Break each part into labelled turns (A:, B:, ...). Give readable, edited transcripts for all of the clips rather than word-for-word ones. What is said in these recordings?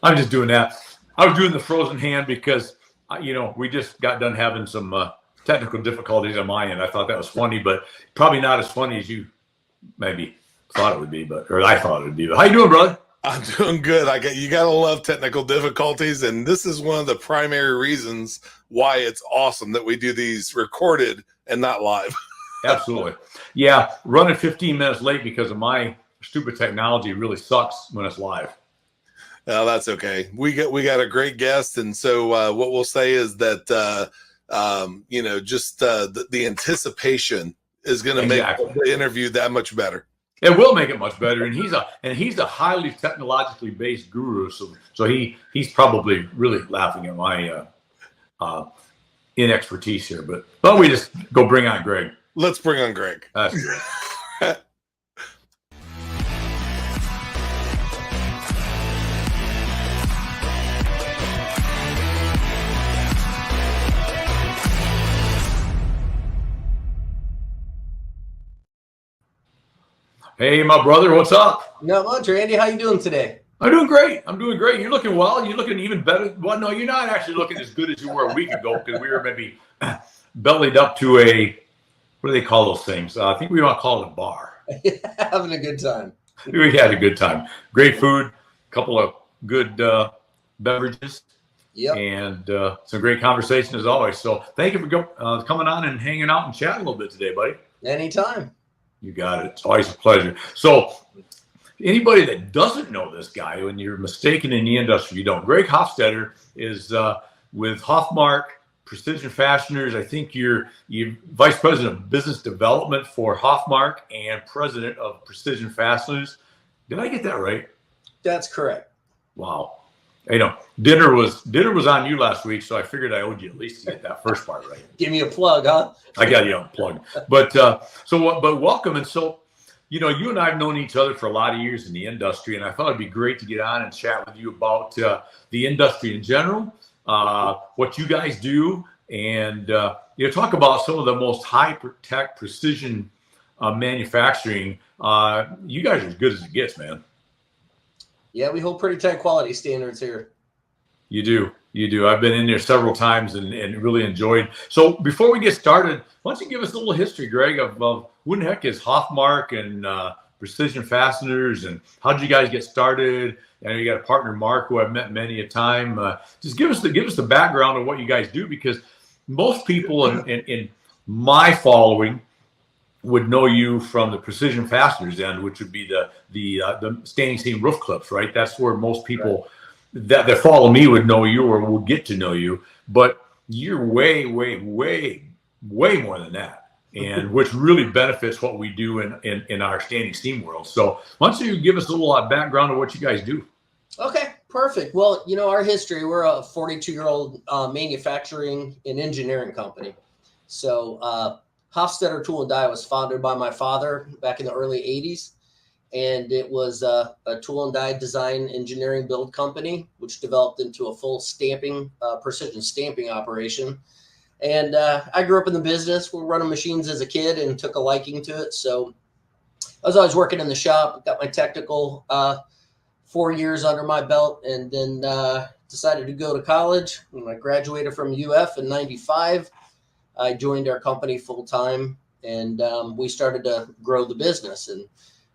A: I'm just doing that. I was doing the frozen hand because, we just got done having some technical difficulties on my end. I thought that was funny, but probably not as funny as you maybe thought it would be, or I thought it would be. But how you doing, brother?
B: I'm doing good. You gotta love technical difficulties, and this is one of the primary reasons why it's awesome that we do these recorded and not live.
A: Absolutely. Yeah, running 15 minutes late because of my stupid technology really sucks when it's live.
B: No, that's okay. We got a great guest, and so what we'll say is that the anticipation is going to make the interview that much better.
A: It will make it much better, and he's a highly technologically based guru, so he's probably really laughing at my inexpertise here. But why don't we just go bring on Greg?
B: Let's bring on Greg.
A: That's good. Hey, my brother, what's up?
C: Not much, Randy. How you doing today?
A: I'm doing great. You're looking well. You're looking even better. Well, no, you're not actually looking as good as you were a week ago because we were maybe bellied up to what do they call those things? I think we want to call it a bar.
C: Having a good time.
A: We had a good time. Great food, a couple of good beverages, and some great conversation as always. So thank you for coming on and hanging out and chatting a little bit today, buddy.
C: Anytime.
A: You got it. It's always a pleasure. So anybody that doesn't know this guy, when you're mistaken in the industry, you don't. Greg Hostetler is with Hofmark Precision Fasteners. I think you're Vice President of Business Development for Hofmark and President of Precision Fasteners. Did I get that right?
C: That's correct.
A: Wow. Dinner was on you last week, so I figured I owed you at least to get that first part right.
C: Give me a plug, huh?
A: I got you unplugged. But welcome. And so, you and I have known each other for a lot of years in the industry, and I thought it'd be great to get on and chat with you about the industry in general, what you guys do, and talk about some of the most high-tech precision manufacturing. You guys are as good as it gets, man.
C: Yeah, we hold pretty tight quality standards here.
A: You do. I've been in there several times and really enjoyed. So before we get started, why don't you give us a little history, Greg, of who in the heck is Hofmark and Precision Fasteners, and how did you guys get started? And you got a partner, Mark, who I've met many a time. Just give us the background of what you guys do, because most people in my following would know you from the Precision Fasteners end, which would be the standing seam roof clips, right? That's where most people that follow me would know you or would get to know you. But you're way, way, way, way more than that, and which really benefits what we do in our standing seam world. So why don't you give us a little background of what you guys do?
C: Okay, perfect. Well, our history, we're a 42-year-old manufacturing and engineering company. So Hostetler Tool and Die was founded by my father back in the early 80s. And it was a tool and die design engineering build company, which developed into a full precision stamping operation. And I grew up in the business. We were running machines as a kid and took a liking to it. So I was always working in the shop, got my technical 4 years under my belt, and then decided to go to college. When I graduated from UF in 95, I joined our company full time, and we started to grow the business and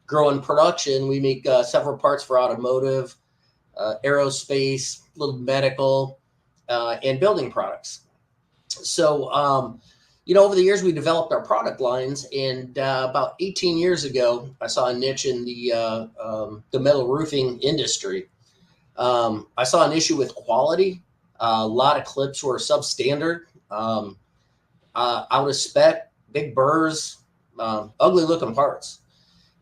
C: grow in production. We make several parts for automotive, aerospace, little medical, and building products. So, over the years, we developed our product lines, and about 18 years ago, I saw a niche in the metal roofing industry. I saw an issue with quality. A lot of clips were substandard, out of spec, big burrs, ugly looking parts.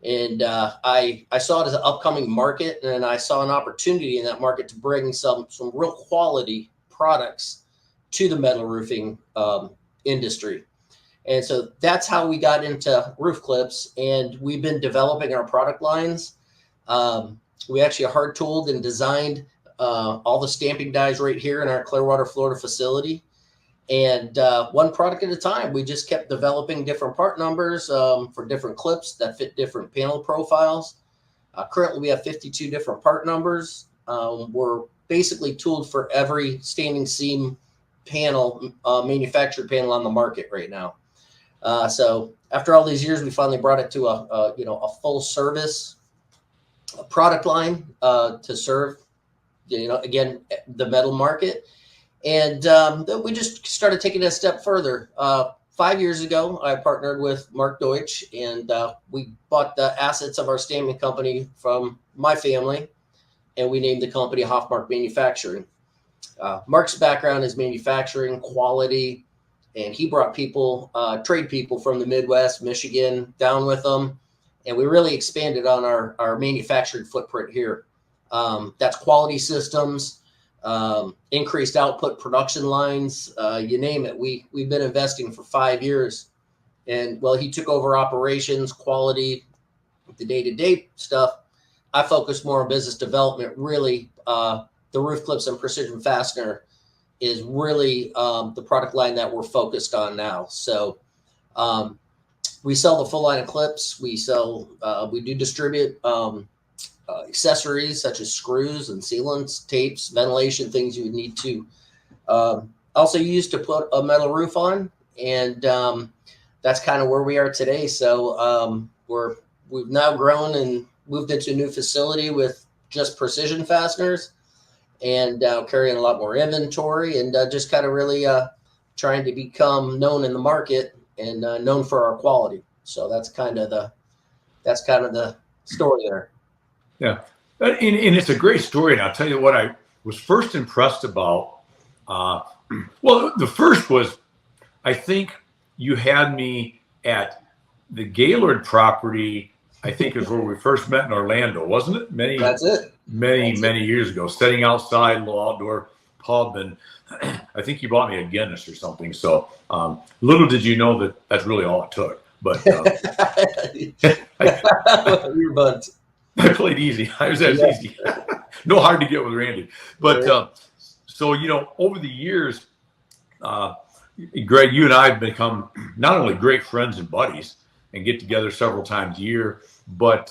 C: And I saw it as an upcoming market, and I saw an opportunity in that market to bring some real quality products to the metal roofing industry. And so that's how we got into roof clips, and we've been developing our product lines. We actually hard tooled and designed all the stamping dies right here in our Clearwater, Florida facility. And one product at a time, we just kept developing different part numbers for different clips that fit different panel profiles. Currently, we have 52 different part numbers. We're basically tooled for every standing seam panel, manufactured panel on the market right now. So after all these years, we finally brought it to a full service product line to serve, again, the metal market. And then we just started taking it a step further. 5 years ago, I partnered with Mark Deutsch, and we bought the assets of our stamping company from my family, and we named the company Hofmark Manufacturing. Mark's background is manufacturing, quality, and he brought people, trade people from the Midwest, Michigan, down with them. And we really expanded on our manufacturing footprint here. That's quality systems, increased output production lines, you name it. We've been investing for 5 years. And well, he took over operations, quality, the day-to-day stuff. I focus more on business development. Really, the roof clips and precision fastener is really the product line that we're focused on now. So we sell the full line of clips. We do distribute accessories such as screws and sealants, tapes, ventilation, things you would need to also use to put a metal roof on. And that's kind of where we are today. So we've now grown and moved into a new facility with just precision fasteners, and carrying a lot more inventory, and just kind of really trying to become known in the market and known for our quality. So that's kind of the story there.
A: Yeah, and it's a great story. And I'll tell you what I was first impressed about. Well, the first was, I think you had me at the Gaylord property. I think is where we first met in Orlando, wasn't it?
C: That's it.
A: Many years ago, sitting outside, a little outdoor pub, and I think you bought me a Guinness or something. So little did you know that that's really all it took. But
C: Your buds.
A: I played easy. I was easy. No hard to get with Randy. But so over the years, Greg, you and I have become not only great friends and buddies, and get together several times a year, but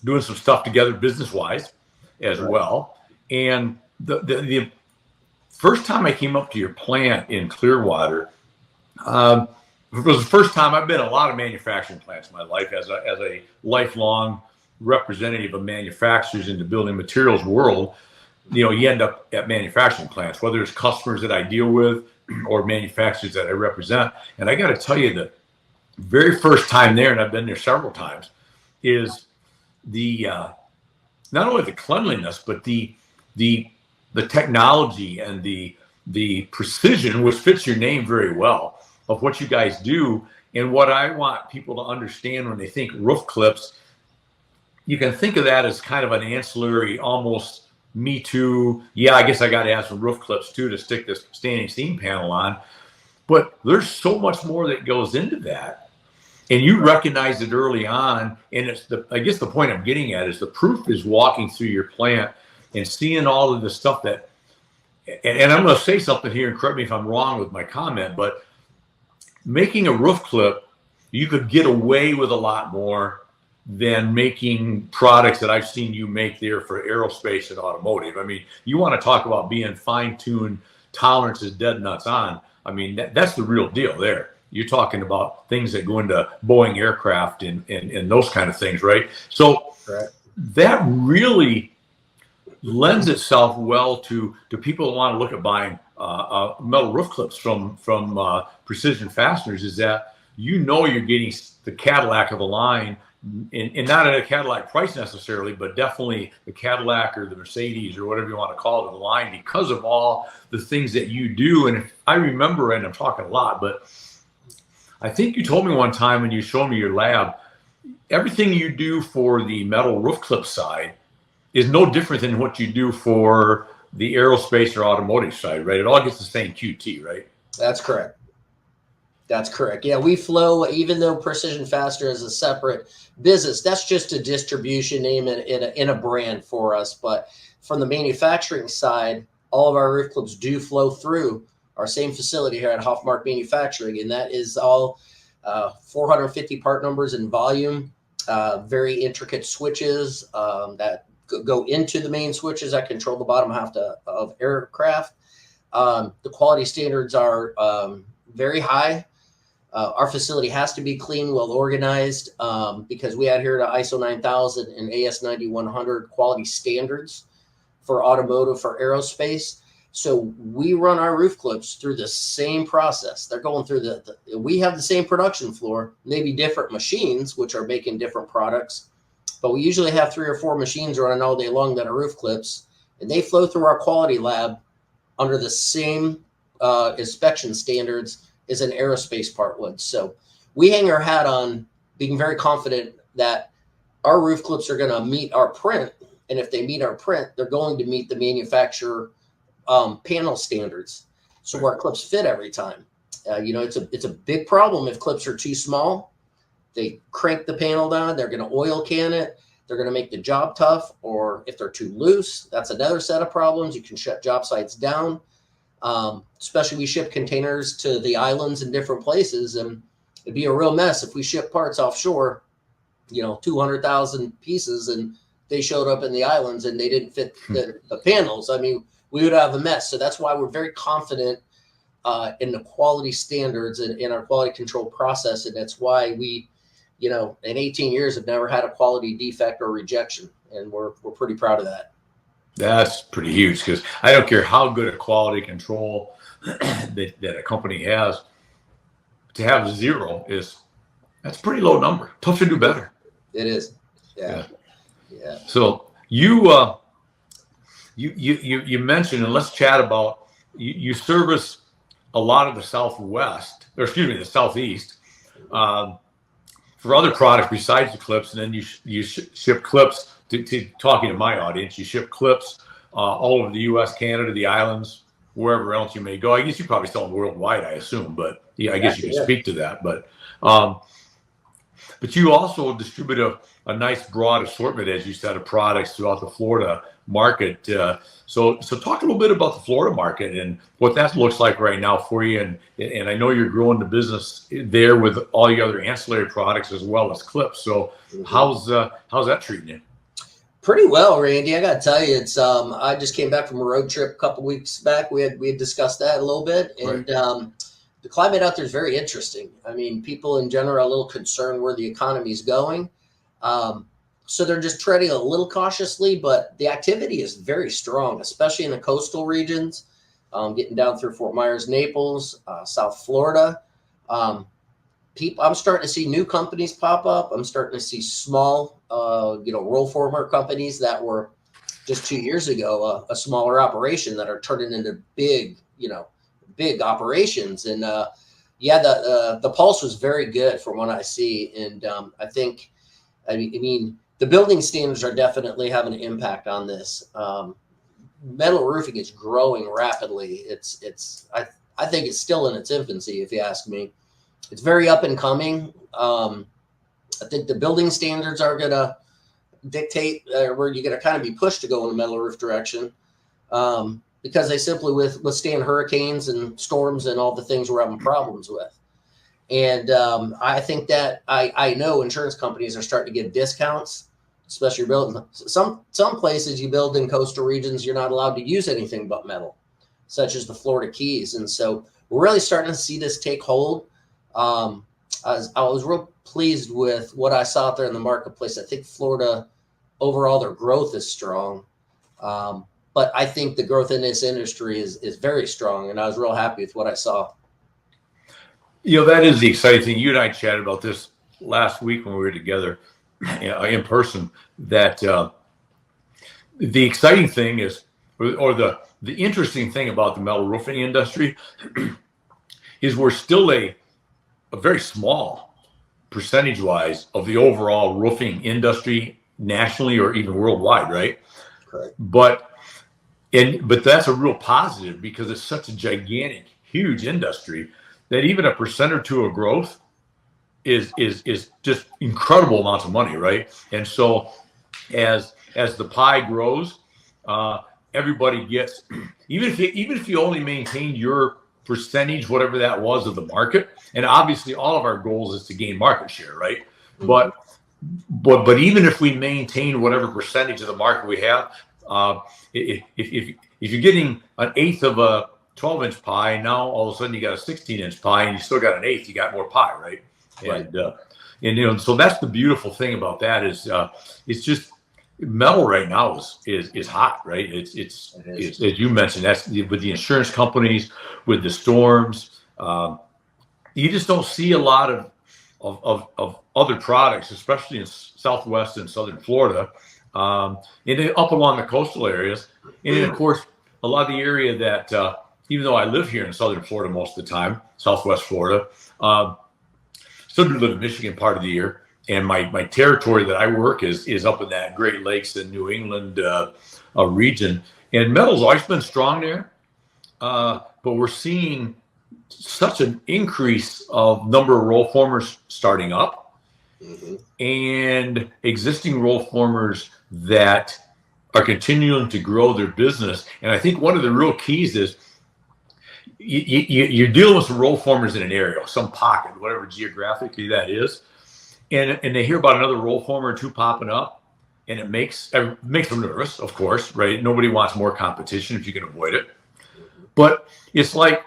A: doing some stuff together business-wise as well. And the first time I came up to your plant in Clearwater, it was the first time. I've been in a lot of manufacturing plants in my life as a lifelong representative of manufacturers in the building materials world. You end up at manufacturing plants, whether it's customers that I deal with or manufacturers that I represent. And I got to tell you, the very first time there, and I've been there several times, is the not only the cleanliness, but the technology and the precision, which fits your name very well, of what you guys do. And what I want people to understand when they think roof clips, you can think of that as kind of an ancillary, almost me too. Yeah, I guess I got to have some roof clips too to stick this standing seam panel on. But there's so much more that goes into that. And you recognized it early on. And I guess the point I'm getting at is the proof is walking through your plant and seeing all of the stuff that, and I'm going to say something here, and correct me if I'm wrong with my comment, but making a roof clip, you could get away with a lot more than making products that I've seen you make there for aerospace and automotive. I mean, you want to talk about being fine-tuned, tolerances, dead nuts on. I mean, that's the real deal there. You're talking about things that go into Boeing aircraft and those kind of things, right? So that really lends itself well to people that want to look at buying metal roof clips from Precision Fasteners, is that you're getting the Cadillac of the line, and not at a Cadillac price necessarily, but definitely the Cadillac or the Mercedes or whatever you want to call it, the line, because of all the things that you do. And if I remember, and I'm talking a lot, but I think you told me one time when you showed me your lab, everything you do for the metal roof clip side is no different than what you do for the aerospace or automotive side, right? It all gets the same QT, right?
C: That's correct. Yeah, we flow, even though Precision Fastener is a separate business, that's just a distribution name in a brand for us. But from the manufacturing side, all of our roof clips do flow through our same facility here at Hofmark Manufacturing, and that is all 450 part numbers in volume, very intricate switches that go into the main switches that control the bottom half of aircraft. The quality standards are very high. Our facility has to be clean, well organized, because we adhere to ISO 9000 and AS 9100 quality standards for automotive, for aerospace. So we run our roof clips through the same process. They're going through we have the same production floor, maybe different machines, which are making different products, but we usually have 3 or 4 machines running all day long that are roof clips, and they flow through our quality lab under the same inspection standards as an aerospace part would. So we hang our hat on being very confident that our roof clips are going to meet our print. And if they meet our print, they're going to meet the manufacturer panel standards. So our clips fit every time. It's a big problem if clips are too small. They crank the panel down. They're going to oil can it. They're going to make the job tough. Or if they're too loose, that's another set of problems. You can shut job sites down. Especially we ship containers to the islands in different places, and it'd be a real mess if we ship parts offshore, 200,000 pieces, and they showed up in the islands and they didn't fit the panels. I mean, we would have a mess. So that's why we're very confident in the quality standards and in our quality control process. And that's why we, in 18 years have never had a quality defect or rejection. And we're pretty proud of that.
A: That's pretty huge, because I don't care how good a quality control that a company has, to have 0 that's a pretty low number. Tough to do better.
C: It is. Yeah.
A: So you mentioned, and let's chat about, you service a lot of the the Southeast for other products besides the clips, and then you ship clips to talking to my audience. You ship clips all over the U.S., Canada, the islands, wherever else you may go. I guess you probably sell them worldwide, I assume, but I guess you can speak to that. But you also distribute a nice broad assortment, as you said, of products throughout the Florida market. So talk a little bit about the Florida market and what that looks like right now for you. And I know you're growing the business there with all the other ancillary products as well as clips. So how's that treating you?
C: Pretty well, Randy. I got to tell you, it's I just came back from a road trip a couple weeks back. We had discussed that a little bit, and the climate out there is very interesting. I mean, people in general are a little concerned where the economy is going. So they're just treading a little cautiously, but the activity is very strong, especially in the coastal regions, getting down through Fort Myers, Naples, South Florida. I'm starting to see new companies pop up. I'm starting to see small, roll former companies that were just 2 years ago a smaller operation that are turning into big operations. And the pulse was very good from what I see. And I mean, the building standards are definitely having an impact on this. Metal roofing is growing rapidly. I think it's still in its infancy, if you ask me. It's very up and coming. I think the building standards are going to dictate where you're going to kind of be pushed to go in the metal roof direction, because they simply withstand hurricanes and storms and all the things we're having problems with. And I think that I know insurance companies are starting to give discounts, especially building some places you build in coastal regions. You're not allowed to use anything but metal, such as the Florida Keys. And so we're really starting to see this take hold. I was real pleased with what I saw out there in the marketplace. I think Florida overall, their growth is strong. But I think the growth in this industry is very strong. And I was real happy with what I saw.
A: That is the exciting thing. You and I chatted about this last week when we were together in person, that the exciting thing is, or the interesting thing about the metal roofing industry is we're still a very small percentage-wise of the overall roofing industry nationally or even worldwide, right?
C: Correct.
A: But that's a real positive, because it's such a gigantic, huge industry that even a percent or two of growth is just incredible amounts of money, right? And so as the pie grows, everybody gets, even if you only maintain your percentage, whatever that was, of the market, and obviously all of our goals is to gain market share, right? Mm-hmm. But but even if we maintain whatever percentage of the market we have, if you're getting an eighth of a 12-inch pie, now all of a sudden you got a 16-inch pie, and you still got an eighth. You got more pie, right?
C: Right.
A: And so that's the beautiful thing about that is it's just metal right now is hot, right? It's as you mentioned, that's with the insurance companies, with the storms. You just don't see a lot of other products, especially in Southwest and Southern Florida, and then up along the coastal areas. And then, of course, a lot of the area that, even though I live here in Southern Florida most of the time, Southwest Florida, still do live in Michigan part of the year. And my territory that I work is up in that Great Lakes and New England region. And metal's always been strong there, but we're seeing such an increase of number of roll formers starting up, and existing roll formers that are continuing to grow their business. And I think one of the real keys is you're dealing with some roll formers in an area, some pocket, whatever geographically that is, and they hear about another roll former or two popping up, and it makes them nervous, of course, right? Nobody wants more competition if you can avoid it. But it's like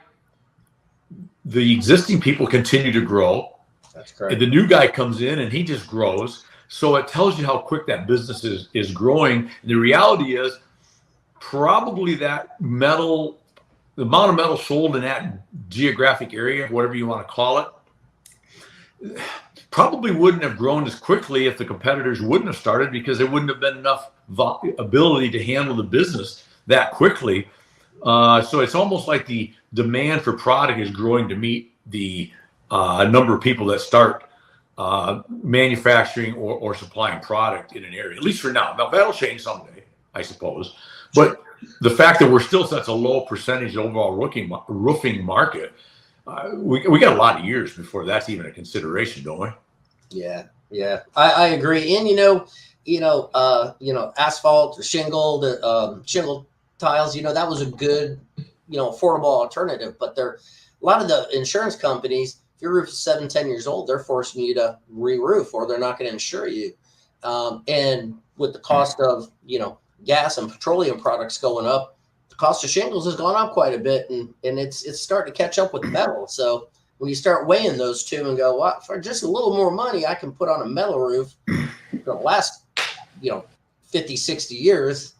A: the existing people continue to grow.
C: That's correct.
A: And the new guy comes in and he just grows. So it tells you how quick that business is growing. And the reality is probably that metal, the amount of metal sold in that geographic area, whatever you want to call it, probably wouldn't have grown as quickly if the competitors wouldn't have started, because there wouldn't have been enough ability to handle the business that quickly. So it's almost like the demand for product is growing to meet the number of people that start manufacturing or supplying product in an area, at least for now. Now, that'll change someday, I suppose. But the fact that we're still such a low percentage of overall roofing market, we got a lot of years before that's even a consideration, don't we?
C: Yeah, I agree. And asphalt or shingle, the shingle tiles, that was a good, affordable alternative. But a lot of the insurance companies, if your roof is 7-10 years old, they're forcing you to re-roof, or they're not going to insure you. And with the cost of gas and petroleum products going up, the cost of shingles has gone up quite a bit, and it's starting to catch up with metal. So when you start weighing those two and go, well, for just a little more money, I can put on a metal roof for the last 50, 60 years,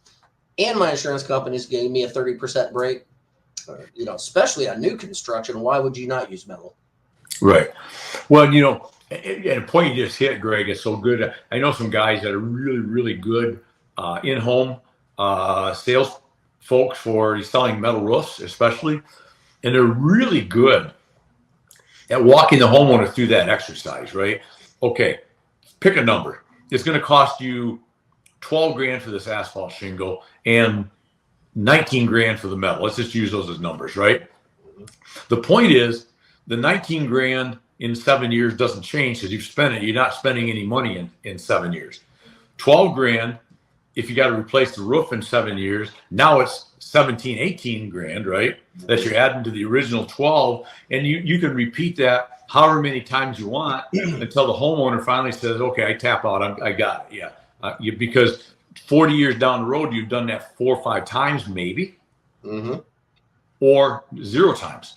C: and my insurance company's giving me a 30% break, especially on new construction. Why would you not use metal?
A: Right. Well, and a point you just hit, Greg, is so good. I know some guys that are really, really good in-home sales folks for selling metal roofs, especially, and they're really good at walking the homeowner through that exercise, right? Okay, pick a number. It's going to cost you $12,000 for this asphalt shingle and $19,000 for the metal. Let's just use those as numbers, right? The point is, the $19,000 in 7 years doesn't change because you've spent it. You're not spending any money in 7 years. $12,000, if you got to replace the roof in 7 years, now it's $17,000-$18,000, right? That you're adding to the original 12, and you can repeat that however many times you want until the homeowner finally says, "Okay, I tap out. I got it." Yeah, because 40 years down the road, you've done that 4 or 5 times, maybe, or 0 times.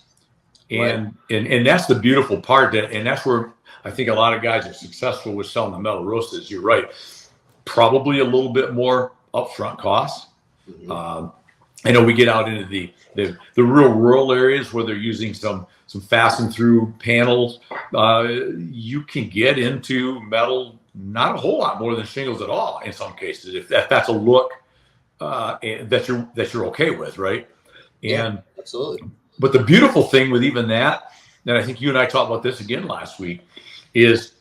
A: And that's the beautiful part, and that's where I think a lot of guys are successful with selling the metal roofs. Is you're right, probably a little bit more upfront costs. I know we get out into the real rural areas where they're using some fasten through panels. You can get into metal not a whole lot more than shingles at all in some cases, if that's a look that you're okay with, right? And
C: absolutely.
A: But the beautiful thing with even that, and I think you and I talked about this again last week, is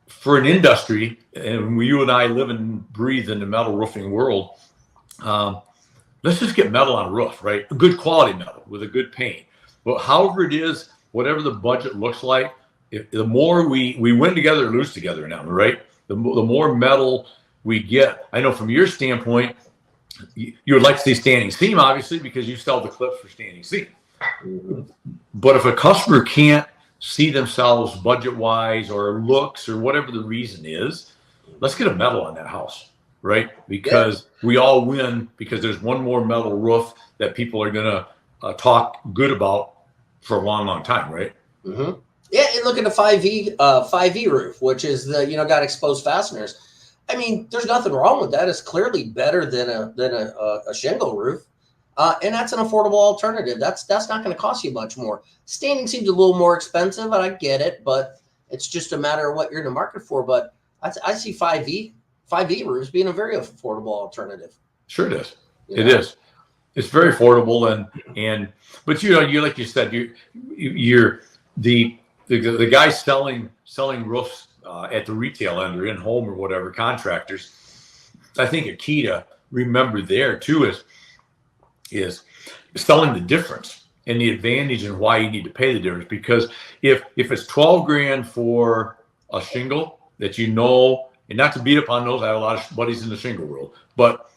A: for an industry, and you and I live and breathe in the metal roofing world, let's just get metal on a roof, right? A good quality metal with a good paint. But however it is, whatever the budget looks like, the more we win together or lose together now, right? The more metal we get. I know from your standpoint, you would like to see standing seam, obviously, because you sell the clips for standing seam. But if a customer can't see themselves budget wise or looks or whatever the reason is, let's get a metal on that house, right? Because we all win because there's one more metal roof that people are going to talk good about for a long, long time, right?
C: Mm-hmm. Yeah, and look at the 5E roof, which is the got exposed fasteners. I mean, there's nothing wrong with that. It's clearly better than a shingle roof, and that's an affordable alternative. That's not going to cost you much more. Standing seems a little more expensive, and I get it, but it's just a matter of what you're in the market for. But I see 5E roofs being a very affordable alternative.
A: Sure, it is. It is. It's very affordable, but you like you said, you're the guys selling roofs at the retail end or in home or whatever, contractors. I think a key to remember there too is selling the difference and the advantage and why you need to pay the difference. Because if it's 12 grand for a shingle that and not to beat up on those, I have a lot of buddies in the shingle world, but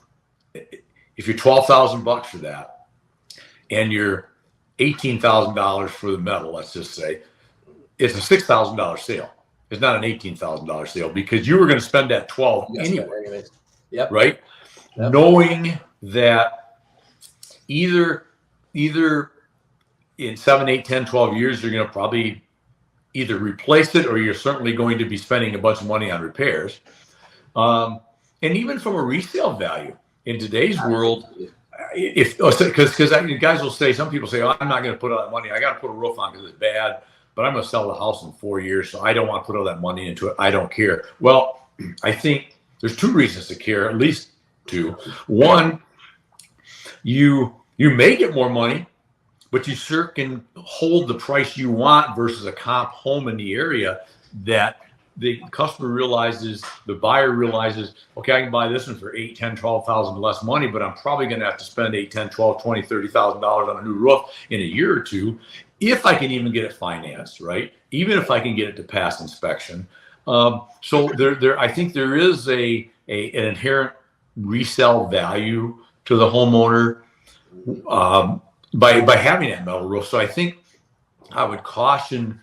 A: if you're $12,000 for that and you're $18,000 for the metal, let's just say, it's a $6,000 sale. It's not an $18,000 sale because you were going to spend that 12 anyway.
C: Yep.
A: Right? Yep. Knowing that either in 7, 8, 10, 12 years, you're going to probably either replace it or you're certainly going to be spending a bunch of money on repairs. And even from a resale value in today's world, because guys will say, some people say, oh, I'm not going to put all that money. I got to put a roof on because it's bad. But I'm going to sell the house in 4 years, so I don't want to put all that money into it. I don't care. Well, I think there's two reasons to care, at least two. One, you may get more money, but you sure can hold the price you want versus a comp home in the area that the customer realizes, the buyer realizes, okay, I can buy this one for $8,000, $10,000, $12,000 less money, but I'm probably going to have to spend $8,000, $10,000, $12,000, $20,000, $30,000 on a new roof in a year or two. If I can even get it financed, right? Even if I can get it to pass inspection. So I think there is an inherent resale value to the homeowner by having that metal roof. So I think I would caution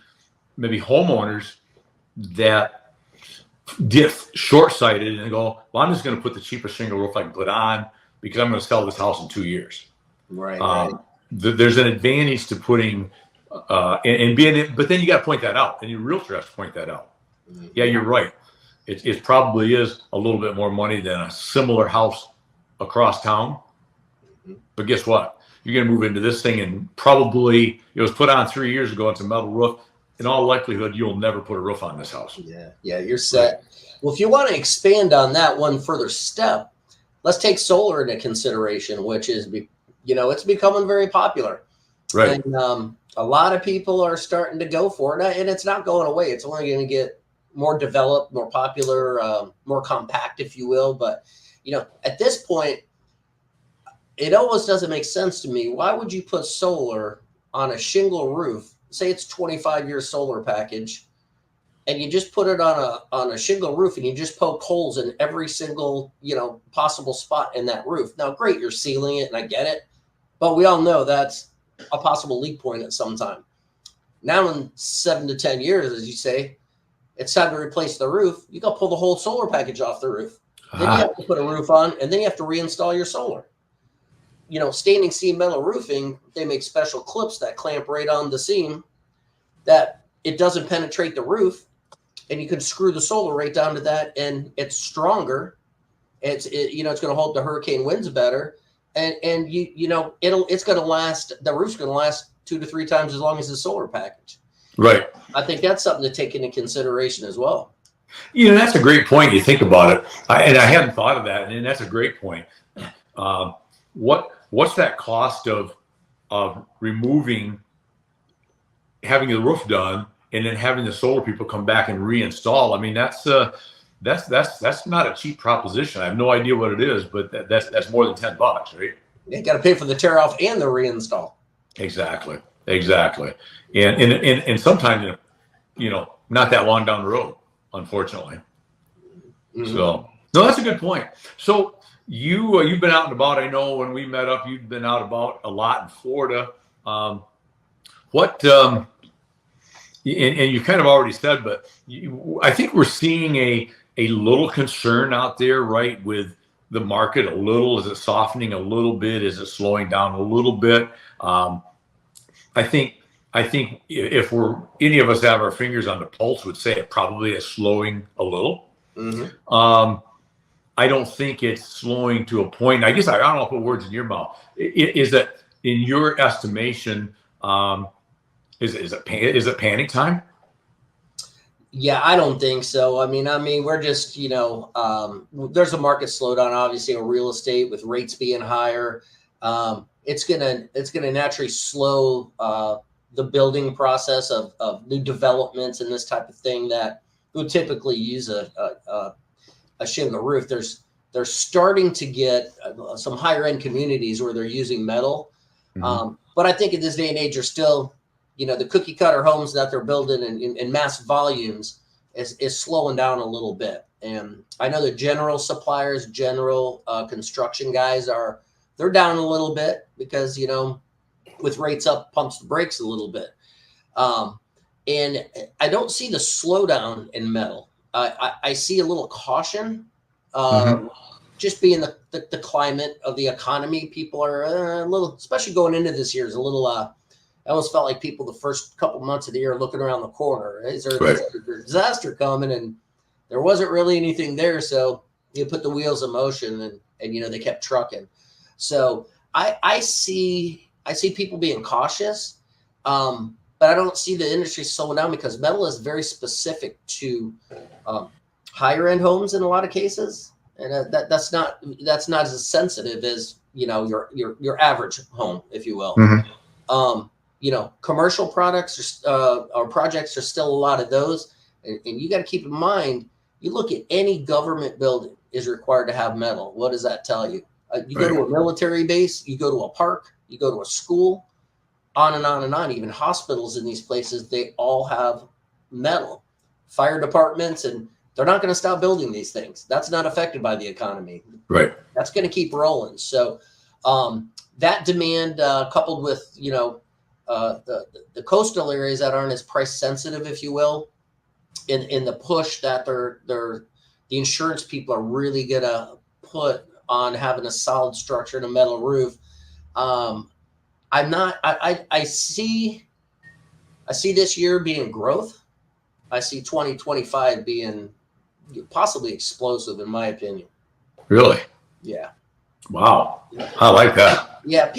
A: maybe homeowners that get short-sighted and go, well, I'm just going to put the cheapest shingle roof I can put on because I'm going to sell this house in 2 years.
C: Right.
A: There's an advantage to putting and being it, but then you got to point that out, and your realtor has to point that out. Mm-hmm. Yeah, you're right. It probably is a little bit more money than a similar house across town. Mm-hmm. But guess what? You're going to move into this thing, and probably it was put on 3 years ago. It's a metal roof. In all likelihood, you'll never put a roof on this house.
C: Yeah, you're set. Right. Well, if you want to expand on that one further step, let's take solar into consideration, which is, it's becoming very popular.
A: Right.
C: And a lot of people are starting to go for it, and it's not going away. It's only going to get more developed, more popular, more compact, if you will. But, at this point, it almost doesn't make sense to me. Why would you put solar on a shingle roof? Say it's 25-year solar package, and you just put it on a shingle roof, and you just poke holes in every single, possible spot in that roof. Now, great, you're sealing it, and I get it, but we all know that's a possible leak point at some time. Now, in 7 to 10 years, as you say, it's time to replace the roof. You got to pull the whole solar package off the roof. Then you have to put a roof on, and then you have to reinstall your solar. Standing seam metal roofing, they make special clips that clamp right on the seam that it doesn't penetrate the roof, and you can screw the solar right down to that, and it's stronger. It's going to hold the hurricane winds better, and it's going to last. The roof's going to last 2 to 3 times as long as the solar package. Right. I think that's something to take into consideration as well.
A: That's a great point. You think about it, and I hadn't thought of that, and that's a great point. What's that cost of removing, having the roof done, and then having the solar people come back and reinstall? I mean, that's not a cheap proposition. I have no idea what it is, but that's more than $10, right?
C: You got to pay for the tear off and the reinstall.
A: Exactly. And sometimes, not that long down the road, unfortunately. Mm-hmm. So, no, that's a good point. So you've been out and about. I know when we met up, you've been out about a lot in Florida. and you kind of already said, but I think we're seeing a little concern out there, right, with the market a little. Is it softening a little bit? Is it slowing down a little bit? I think if any of us have our fingers on the pulse, would say it probably is slowing a little.
C: Mm-hmm.
A: I don't think it's slowing to a point. I guess I don't know, put words in your mouth. Is that in your estimation? Is it panic time?
C: Yeah, I don't think so. I mean, we're just, there's a market slowdown, obviously, in real estate with rates being higher. It's gonna naturally slow the building process of new developments and this type of thing that would typically use a shingle roof. They're starting to get some higher end communities where they're using metal.
A: Mm-hmm.
C: But I think in this day and age, you're still, the cookie cutter homes that they're building in mass volumes is slowing down a little bit. And I know the general suppliers, general construction guys they're down a little bit because, with rates up, pumps the brakes a little bit. And I don't see the slowdown in metal. I see a little caution, just being the climate of the economy. People are a little, especially going into this year, is a little. I almost felt like people the first couple months of the year looking around the corner. Is there a disaster coming? And there wasn't really anything there. So you put the wheels in motion, and they kept trucking. So I see people being cautious. But I don't see the industry slowing down because metal is very specific to higher end homes in a lot of cases, and that's not as sensitive as your average home, if you will. Commercial products or projects are still a lot of those, and you got to keep in mind. You look at any government building is required to have metal. What does that tell you? You go to a military base, you go to a park, you go to a school. On and on and on. Even hospitals in these places, they all have metal. Fire departments, and they're not going to stop building these things. That's not affected by the economy.
A: Right.
C: That's going to keep rolling. So that demand, coupled with the coastal areas that aren't as price sensitive, if you will, in the push that the insurance people are really going to put on having a solid structure and a metal roof. I see this year being growth. I see 2025 being possibly explosive, in my opinion.
A: Really?
C: Yeah.
A: Wow. I like that.
C: Yeah.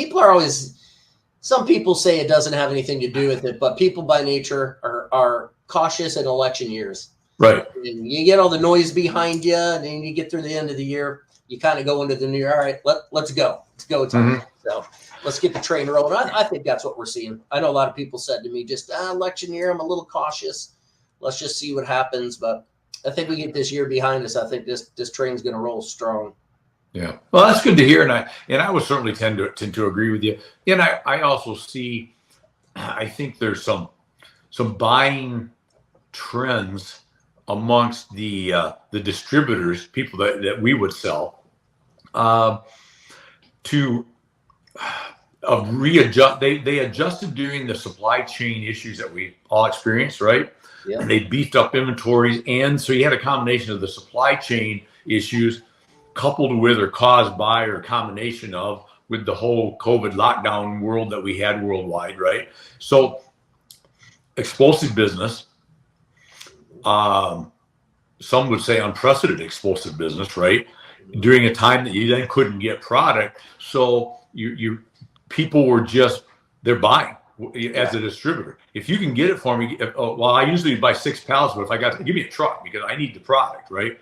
C: Some people say it doesn't have anything to do with it, but people by nature are cautious in election years.
A: Right.
C: And you get all the noise behind you, and then you get through the end of the year, you kind of go into the new year. All right, let's go. It's go time. So let's get the train rolling. I think that's what we're seeing. I know a lot of people said to me, just election year, I'm a little cautious. Let's just see what happens. But I think we get this year behind us. I think this train's going to roll strong.
A: Yeah. Well, that's good to hear. And I would certainly tend to agree with you. And I also see, I think there's some buying trends amongst the distributors, people that we would sell, to readjust. They adjusted during the supply chain issues that we all experienced, right?
C: Yeah.
A: They beefed up inventories, and so you had a combination of the supply chain issues coupled with or caused by or combination of with the whole COVID lockdown world that we had worldwide, right? So explosive business, some would say unprecedented explosive business, right? During a time that you then couldn't get product. So people were they're buying as a distributor. If you can get it for me, I usually buy 6 pallets, but if I got to give me a truck because I need the product, right?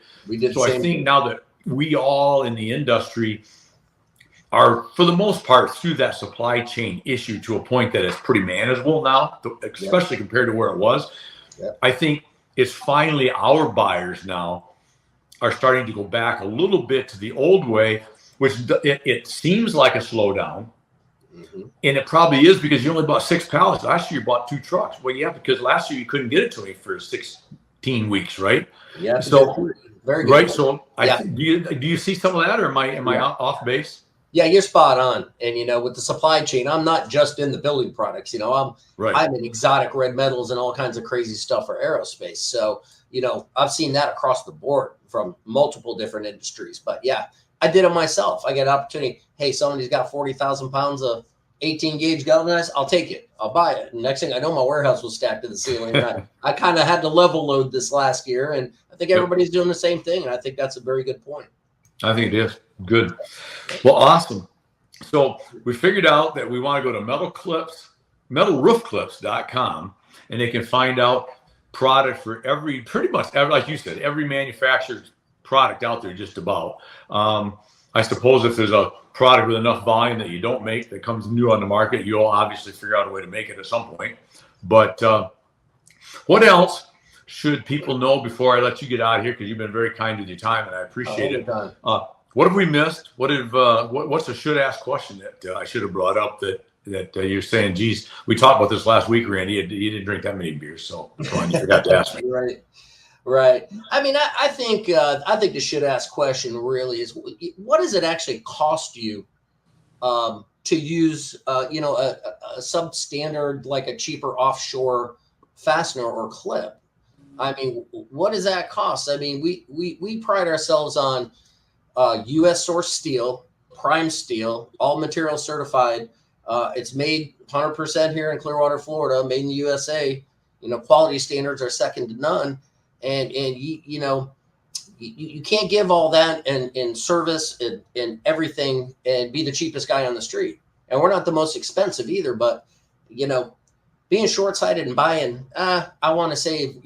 A: So I think now that we all in the industry are, for the most part, through that supply chain issue to a point that it's pretty manageable now, especially compared to where it was. I think it's finally our buyers now are starting to go back a little bit to the old way, which it seems like a slowdown. And it probably is because you only bought 6 pallets. Last year you bought 2 trucks. Well, yeah, because last year you couldn't get it to me for 16 weeks, right?
C: Yeah.
A: So
C: very good.
A: Right. So do you see some of that, or am I off base?
C: Yeah, you're spot on. And with the supply chain, I'm not just in the building products. I'm in exotic red metals and all kinds of crazy stuff for aerospace. So, I've seen that across the board from multiple different industries. But yeah, I did it myself. I get an opportunity. Hey, somebody's got 40,000 pounds of 18 gauge galvanized. I'll take it. I'll buy it. And next thing I know, my warehouse was stacked to the ceiling. And I kind of had to level load this last year. And I think everybody's doing the same thing. And I think that's a very good point.
A: I think it is. Good. Well, awesome. So we figured out that we want to go to metalroofclips.com, and they can find out product for pretty much every, like you said, every manufactured product out there, just about. I suppose if there's a product with enough volume that you don't make that comes new on the market, you'll obviously figure out a way to make it at some point. But what else should people know before I let you get out of here? Because you've been very kind with your time, and I appreciate it. What have we missed? What's a should ask question that I should have brought up that you're saying, geez, we talked about this last week, Randy. You didn't drink that many beers, so you forgot to ask me.
C: Right. I mean, I think the should ask question really is, what does it actually cost you to use a substandard, like a cheaper offshore fastener or clip? I mean, what does that cost? I mean, we pride ourselves on U.S. source steel, prime steel, all material certified. It's made 100% here in Clearwater, Florida, made in the USA. Quality standards are second to none. And you can't give all that in service and everything and be the cheapest guy on the street. And we're not the most expensive either, but being short-sighted and buying, I want to save,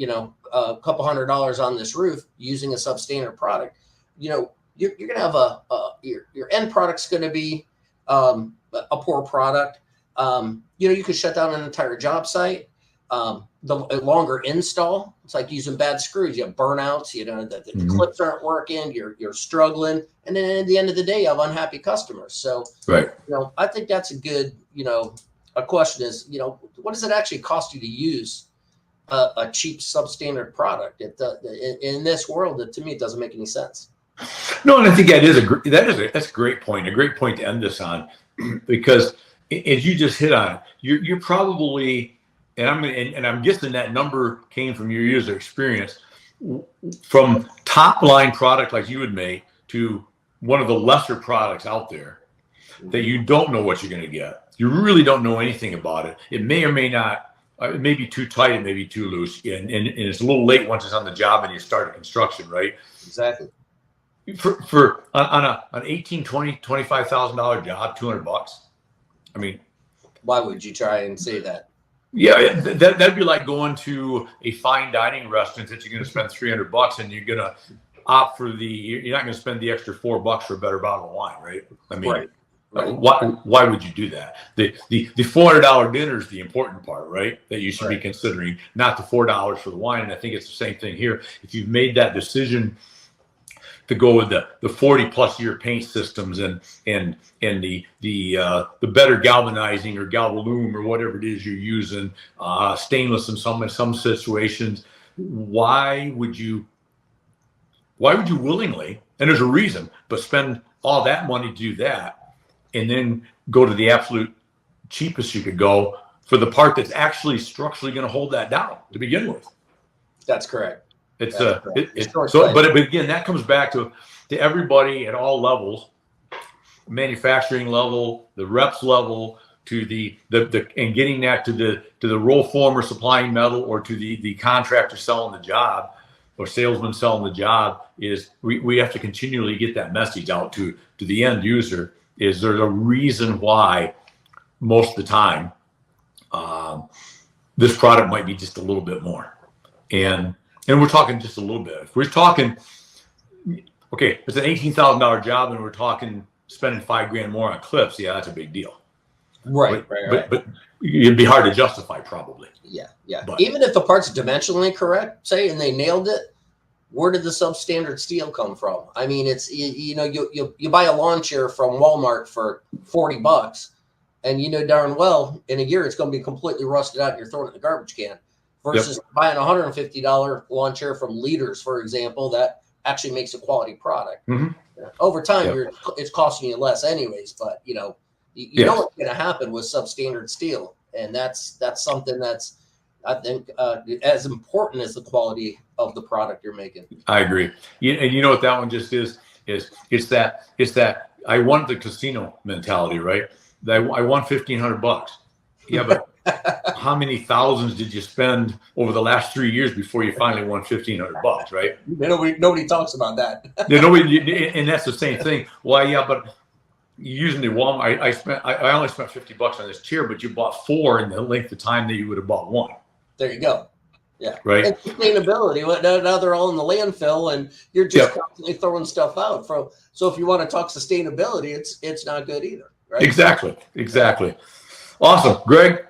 C: a couple $100 on this roof using a substandard product, you're going to have your end product's going to be a poor product. You could shut down an entire job site. The longer install, it's like using bad screws. You have burnouts, the clips aren't working, you're struggling. And then at the end of the day, you have unhappy customers. So, I think that's a good, a question is, what does it actually cost you to use a cheap substandard product? In this world, to me, it doesn't make any sense.
A: No, and I think that's a great point. A great point to end this on, because as you just hit on, you're probably, and I'm guessing that number came from your years of experience, from top line product like you would make to one of the lesser products out there that you don't know what you're going to get. You really don't know anything about it. It may or may not. It may be too tight. It may be too loose, and it's a little late once it's on the job and you start construction, right?
C: Exactly.
A: For on an $18,000, $20,000, $25,000 job, $200. I mean,
C: why would you try and say that?
A: Yeah, that'd be like going to a fine dining restaurant that you're going to spend $300 and you're going to opt for you're not going to spend the extra $4 for a better bottle of wine, right? I mean,
C: right.
A: Why would you do that? The $400 dinner is the important part, right? That you should be considering, not the $4 for the wine. And I think it's the same thing here. If you've made that decision to go with the 40+ year paint systems and the better galvanizing or galvalume or whatever it is you're using, stainless in some situations, why would you willingly, and there's a reason, but spend all that money to do that and then go to the absolute cheapest you could go for the part that's actually structurally going to hold that down to begin with?
C: That's correct.
A: But again, that comes back to everybody at all levels, manufacturing level, the reps level, to the and getting that to the roll former supplying metal, or to the contractor selling the job, or salesman selling the job. Is we have to continually get that message out to the end user. Is there's a reason why most of the time this product might be just a little bit more, and we're talking just a little bit. If we're talking, okay, it's an $18,000 job, and we're talking spending $5,000 more on clips. Yeah, that's a big deal.
C: Right.
A: But it'd be hard to justify, probably.
C: Yeah. But even if the part's dimensionally correct, say, and they nailed it, where did the substandard steel come from? I mean, it's you buy a lawn chair from Walmart for $40, and darn well in a year it's going to be completely rusted out and you're throwing it in the garbage can. Versus buying a $150 lawn chair from Leaders, for example, that actually makes a quality product.
A: Mm-hmm.
C: Over time,
A: Yep.
C: it's costing you less anyways, but you know
A: Yes.
C: what's going to happen with substandard steel, and that's something that's, I think, as important as the quality of the product you're making.
A: I agree. And you know what that one just is it's that I want the casino mentality, right? That I won $1,500. Yeah, but how many thousands did you spend over the last 3 years before you finally won $1,500, right?
C: Nobody talks about that.
A: Yeah, nobody, and that's the same thing. Why? Yeah, but using the Walmart, I only spent $50 on this chair, but you bought 4 in the length of time that you would have bought 1.
C: There you go. Yeah.
A: Right.
C: And sustainability. Now they're all in the landfill, and you're just constantly throwing stuff out. So if you want to talk sustainability, it's not good either. Right.
A: Exactly. Awesome, Greg.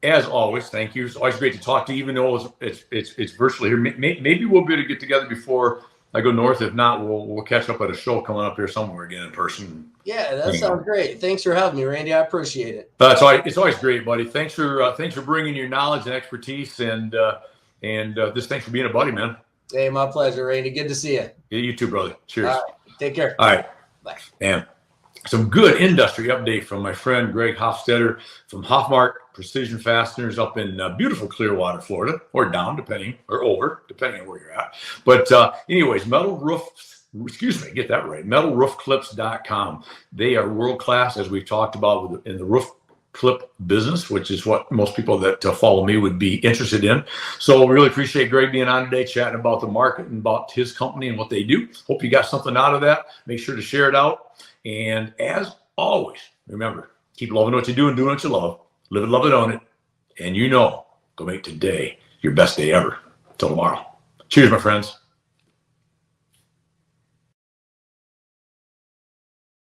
A: As always, thank you. It's always great to talk to you, even though it's virtually here. Maybe we'll be able to get together before I go north. If not, we'll catch up at a show coming up here somewhere again in person.
C: Yeah, that sounds great. Thanks for having me, Randy. I appreciate it.
A: It's always great, buddy. Thanks for bringing your knowledge and expertise, and just thanks for being a buddy, man.
C: Hey, my pleasure, Randy. Good to see you.
A: Yeah, you too, brother. Cheers.
C: All right, take care.
A: All right.
C: Bye.
A: And some good industry update from my friend Greg Hostetler from Hofmark Precision Fasteners up in beautiful Clearwater, Florida, or down, depending on where you're at. But anyways, get that right, metalroofclips.com. They are world-class, as we've talked about in the roof clip business, which is what most people that follow me would be interested in. So we really appreciate Greg being on today, chatting about the market and about his company and what they do. Hope you got something out of that. Make sure to share it out. And as always, remember, keep loving what you do and doing what you love. Live it, love it, own it. And go make today your best day ever. Till tomorrow. Cheers, my friends.